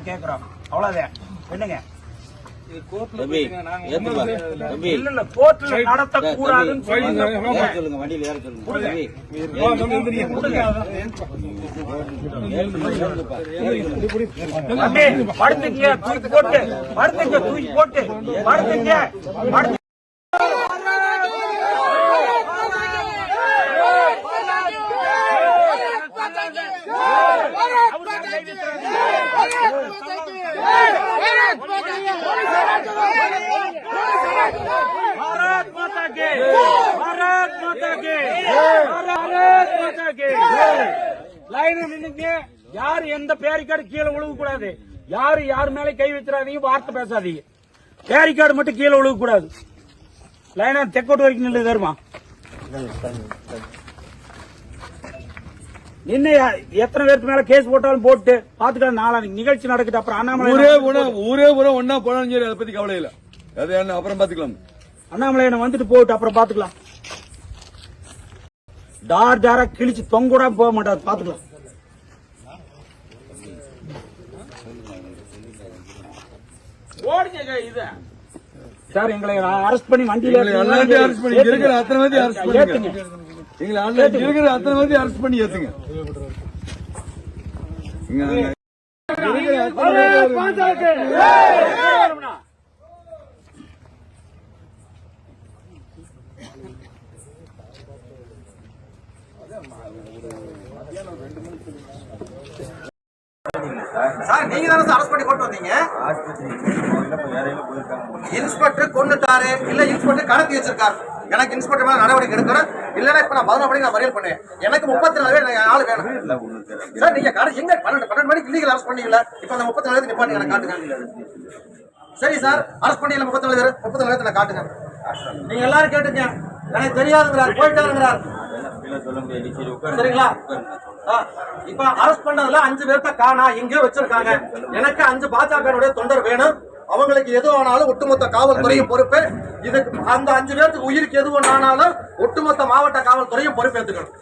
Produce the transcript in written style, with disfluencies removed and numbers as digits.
கேக்குறோம் அவ்வளவுதான். என்னங்க நடத்தக்கூடாதுன்னு சொல்லுங்க. வண்டியில் ஏற சொல்லுங்க. படுத்துங்க, தூக்கி போட்டு படுத்துங்க, தூக்கி போட்டு படுத்துங்க. भारत माता के, भारत माता के, भारत माता के. லைன் நின்னுங்க. யாரு எந்த பேரிக்கார்டு கீழே விழுக கூடாது. யாரு யார் மேல கை வச்சிடாதீங்க, வார்த்தை பேசாதீங்க. பேரிக்கார்டு மட்டும் கீழே விழுக கூடாது. லைனா தெக்கோட்டு வரைக்கும் நின்று தருமா. நின்ன எத்தனை பேருக்கு மேல கேஸ் போட்டாலும் போட்டு பாத்துக்கலாம். நாளைக்கு நிகழ்ச்சி நடக்குது. அப்புறம் அண்ணாமலை ஊரே ஒன்னா போனாலும் சரி, அதை பத்தி கவலை இல்ல. அது என்ன அப்புறம் பாத்துக்கலாம். அண்ணாமலை வந்துட்டு போட்டு அப்புறம் பாத்துக்கலாம். டார் டாரா கிழிச்சு தொங்கூட போக மாட்டாரு. பாத்துக்கலாம். சார் எங்களை அரெஸ்ட் பண்ணி வண்டியில அரெஸ்ட் பண்ணி இருக்கிற அத்தனை பேர் அரெஸ்ட் பண்ணுங்க. எங்களை இருக்கிற அத்தனை பேர் அரெஸ்ட் பண்ணி ஏத்துங்க. சார் நீங்க தானே சார் அரெஸ்ட் பண்ணி கொண்டு வந்தீங்க. இன்ஸ்பெக்டர் கொண்டுட்டாரு இல்ல இன்ஸ்பெக்டர் கடத்தி வச்சிருக்காரு. எனக்கு இன்ஸ்பெக்டர் மேல நடவடிக்கை எடுக்கணும். இல்லன்னா இப்ப நான் 11 மணிக்கு நான் மறியல் பண்ணேன். எனக்கு 34 பேர் ஆளு வேணும் சார். நீங்க எங்க 12 மணிக்கு இல்லீகல் அரெஸ்ட் பண்ணீங்களா? இப்ப அந்த 34 பேருக்கு நிப்பாட்டி எனக்கு காட்டுங்க. சரி சார், அரெஸ்ட் பண்ணீங்களா 34 பேர் நான் காட்டுங்க. நீங்க எல்லாரும் கேட்டுங்க. எனக்கு தெரியாதுங்கிறார், போயிட்டாருங்கிறார். சரிங்களா? இப்ப அரெஸ்ட் பண்ணதுல 5 பேர்த்த காணா எங்கேயோ வச்சிருக்காங்க. எனக்கு 5 பாஜக தொண்டர் வேணும். அவங்களுக்கு எது ஆனாலும் ஒட்டுமொத்த காவல்துறையும் பொறுப்பு. இதுக்கு அந்த 5 பேருக்கு உயிருக்கு எது ஆனாலும் ஒட்டுமொத்த மாவட்ட காவல்துறையும் பொறுப்பேற்றுக்கணும்.